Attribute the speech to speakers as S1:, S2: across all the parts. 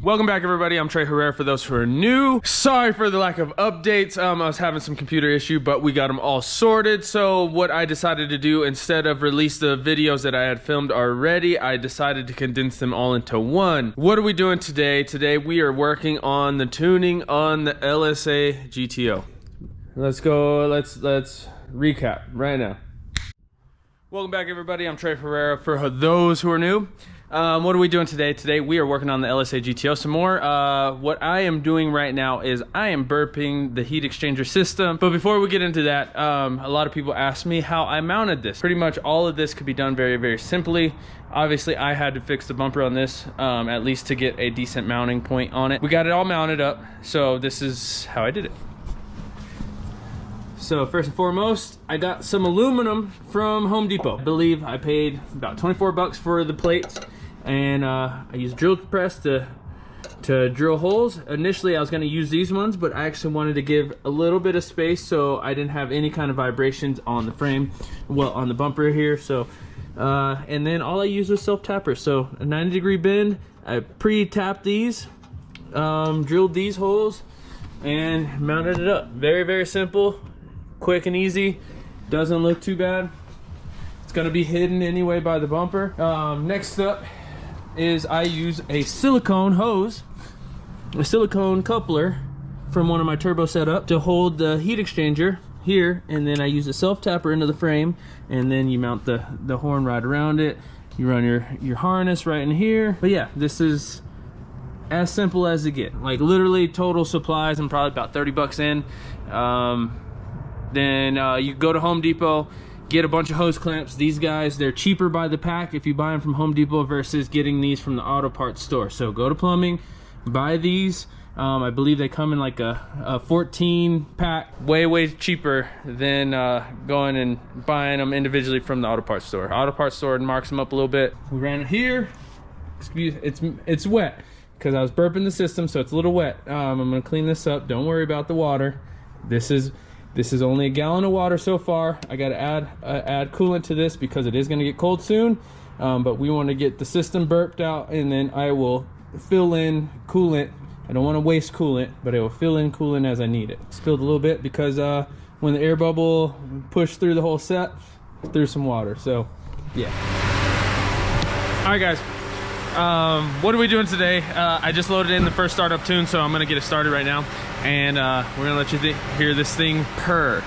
S1: Welcome back, everybody. I'm Trey Herrera for those who are new. Sorry for the lack of updates. I was having some computer issue, but we got them all sorted. So what I decided to do, instead of release the videos that I had filmed already, I decided to condense them all into one. What are we doing today? Today we are working on the tuning on the LSA GTO. Let's go. Let's recap right now. Welcome back, everybody. I'm Trey Herrera for those who are new. What are we doing today? Today we are working on the LSA GTO some more. What I am doing right now is I am burping the heat exchanger system. But before we get into that, a lot of people ask me how I mounted this. Pretty much all of this could be done very, very simply. Obviously, I had to fix the bumper on this, at least to get a decent mounting point on it. We got it all mounted up, so this is how I did it. So first and foremost, I got some aluminum from Home Depot. I believe I paid about 24 bucks for the plates. And I used drill press to drill holes. Initially, I was going to use these ones, but I actually wanted to give a little bit of space so I didn't have any kind of vibrations on the frame, well, on the bumper here. So, and then all I used was self-tappers. So a 90-degree bend, I pre-tapped these, drilled these holes, and mounted it up. Very, very simple, quick and easy. Doesn't look too bad. It's going to be hidden anyway by the bumper. Next up is I use a silicone hose, a silicone coupler from one of my turbo setup to hold the heat exchanger here, and then I use a self-tapper into the frame, and then you mount the horn right around it. You run your harness right in here. But yeah, this is as simple as it gets. Like literally total supplies, I'm probably about 30 bucks in. Then you go to Home Depot, get a bunch of hose clamps. These guys, they're cheaper by the pack if you buy them from Home Depot versus getting these from the auto parts store. So go to plumbing, buy these. I believe they come in like a 14 pack. Way cheaper than going and buying them individually from the auto parts store. Auto parts store marks them up a little bit. We ran it here. Excuse, it's wet because I was burping the system, so it's a little wet. I'm gonna clean this up. Don't worry about the water. This is only a gallon of water so far. I gotta add coolant to this because it is gonna get cold soon. But we wanna get the system burped out, and then I will fill in coolant. I don't wanna waste coolant, but I will fill in coolant as I need it. Spilled a little bit because when the air bubble pushed through the whole set, threw some water, so yeah. All right, guys. What are we doing today? I just loaded in the first startup tune, so I'm gonna get it started right now, and we're gonna let you hear this thing purr.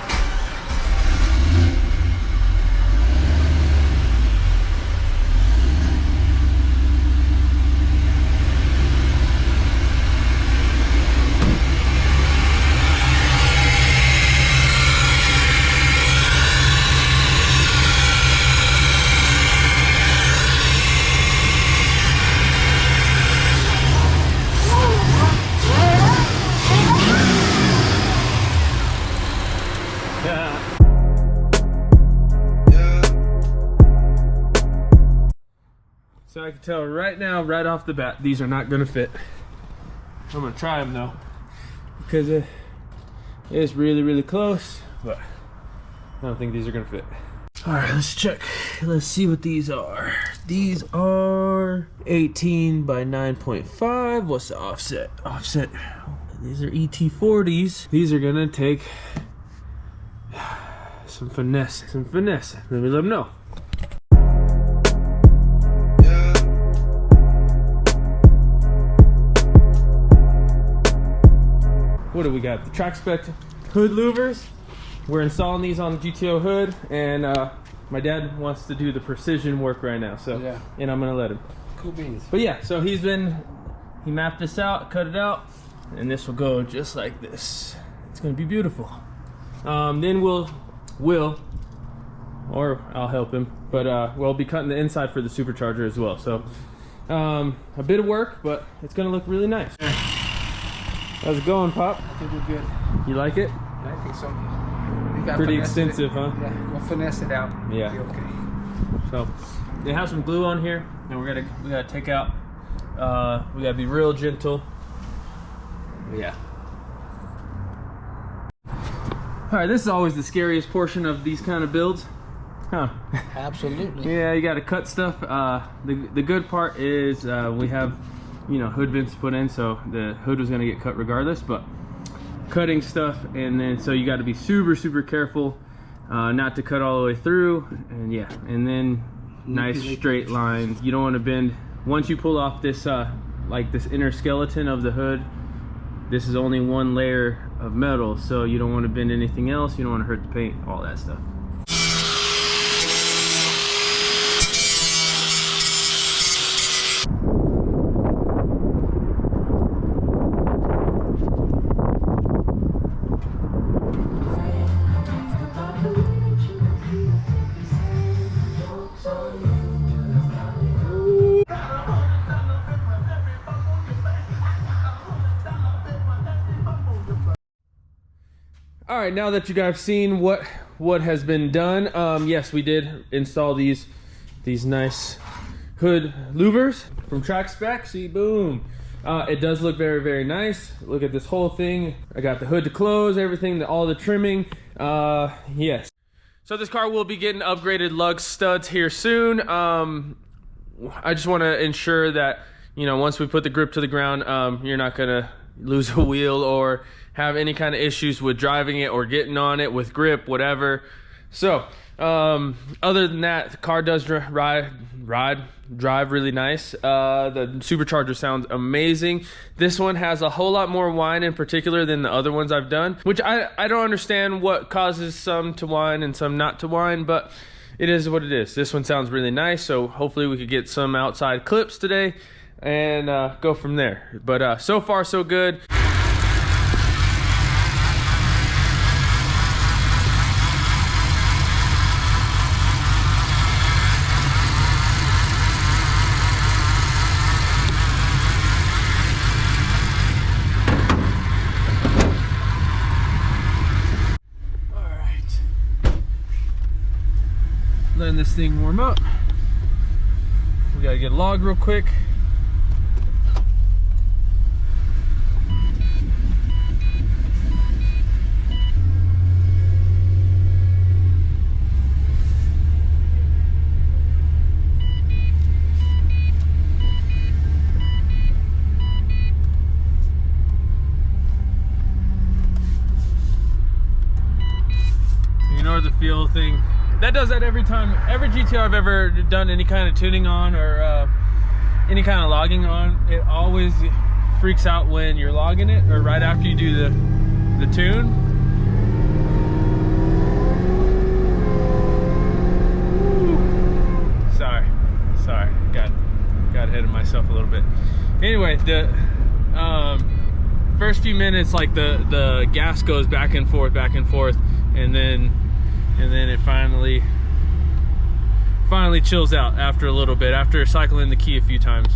S1: So I can tell right now, right off the bat, these are not gonna fit. I'm gonna try them though, because it's really close, but I don't think these are gonna fit. All right, let's check. Let's see what these are. These are 18 by 9.5. What's the offset? Offset. These are ET40s. These are gonna take some finesse. Let me let them know. What do we got? The track spec hood louvers. We're installing these on the GTO hood, and my dad wants to do the precision work right now, so yeah. And I'm gonna let him.
S2: Cool beans.
S1: But yeah, so he mapped this out, cut it out, and this will go just like this. It's gonna be beautiful. Then we'll, or I'll help him, but we'll be cutting the inside for the supercharger as well. So a bit of work, but it's gonna look really nice. How's it going, Pop?
S2: I think we're good.
S1: You like it?
S2: I think so.
S1: Pretty extensive, huh?
S2: Yeah, we'll finesse it out.
S1: Yeah.
S2: Okay.
S1: So they have some glue on here, and we gotta take out. We gotta be real gentle. Yeah. All right, this is always the scariest portion of these kind of builds. Huh.
S2: Absolutely.
S1: Yeah, you got to cut stuff. The good part is we have you know, hood vents put in, so the hood was gonna get cut regardless, but cutting stuff, and then so you got to be super careful not to cut all the way through, and yeah, and then nice straight lines. You don't want to bend. Once you pull off this like this inner skeleton of the hood, this is only one layer of metal, so you don't want to bend anything else. You don't want to hurt the paint, all that stuff. All right, now that you guys have seen what has been done, yes, we did install these nice hood louvers from Track Spec. See, boom. It does look very nice. Look at this whole thing. I got the hood to close, everything, all the trimming. Yes. So this car will be getting upgraded lug studs here soon. I just want to ensure that, you know, once we put the grip to the ground, you're not gonna lose a wheel or have any kind of issues with driving it or getting on it with grip, whatever. So other than that, the car does drive really nice. The Supercharger sounds amazing. This one has a whole lot more whine in particular than the other ones I've done, which I don't understand what causes some to whine and some not to whine, but it is what it is. This one sounds really nice, so hopefully we could get some outside clips today and go from there. But so far so good. Letting this thing warm up. We gotta get a log real quick. Ignore the fuel thing. That does that every time. Every GTR I've ever done any kind of tuning on or any kind of logging on, it always freaks out when you're logging it or right after you do the tune. Woo. Sorry, got ahead of myself a little bit. Anyway, the first few minutes, like the gas goes back and forth, and then it finally chills out after a little bit, after cycling the key a few times.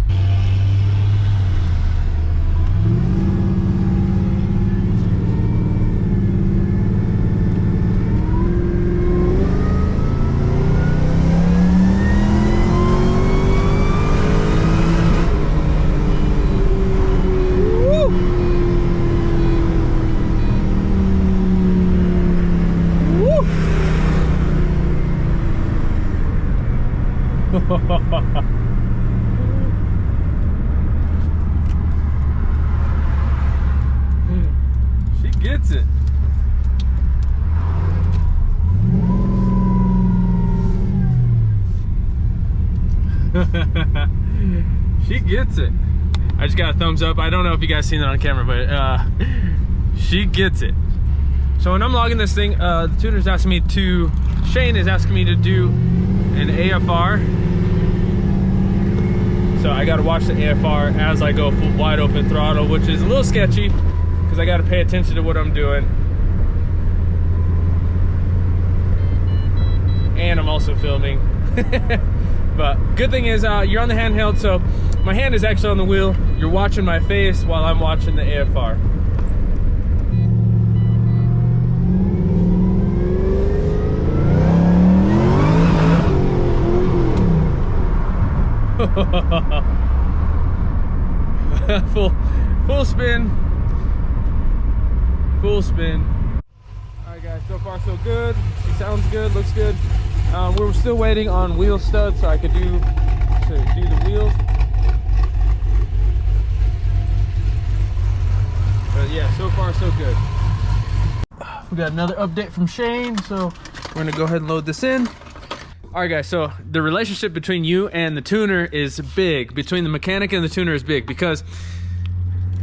S1: She gets it. She gets it. I just got a thumbs up. I don't know if you guys seen that on camera, but she gets it. So when I'm logging this thing, the tuner's asking me to, Shane is asking me to do an AFR. So I gotta watch the AFR as I go full wide open throttle, which is a little sketchy because I gotta pay attention to what I'm doing. And I'm also filming. But good thing is you're on the handheld, so my hand is actually on the wheel. You're watching my face while I'm watching the AFR. full spin. All right guys, so far so good. She sounds good, looks good. We're still waiting on wheel studs so I could do the wheels. But yeah, so far so good. We got another update from Shane, so we're gonna go ahead and load this in. All right, guys, so the relationship between you and the tuner is big. Between the mechanic and the tuner is big, because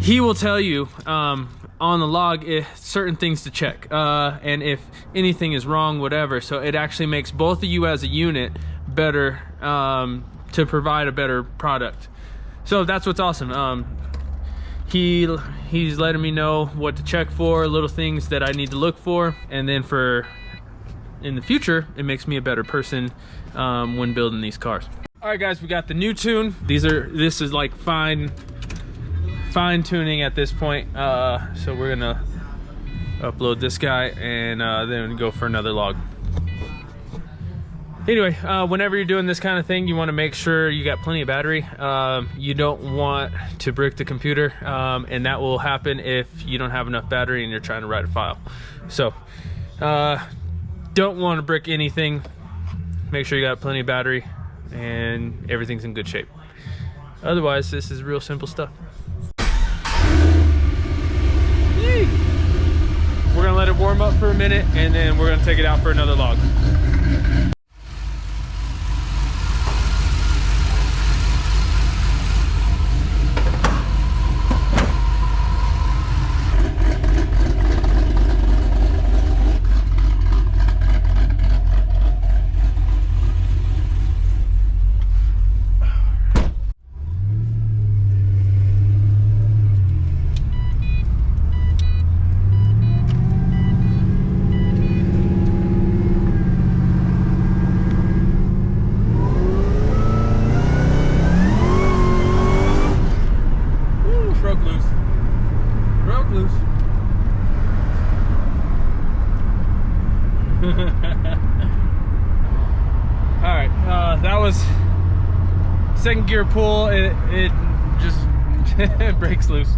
S1: he will tell you on the log certain things to check, and if anything is wrong, whatever. So it actually makes both of you as a unit better, to provide a better product. So that's what's awesome. He's letting me know what to check for, little things that I need to look for, and then in the future, it makes me a better person when building these cars. All right, guys, we got the new tune. This is like fine tuning at this point. So we're gonna upload this guy and then go for another log. Anyway, whenever you're doing this kind of thing, you want to make sure you got plenty of battery. You don't want to brick the computer, and that will happen if you don't have enough battery and you're trying to write a file. So don't want to brick anything. Make sure you got plenty of battery and everything's in good shape. Otherwise, this is real simple stuff. Yee! We're gonna let it warm up for a minute, and then we're gonna take it out for another log. Alright, that was second gear pull. It just breaks loose.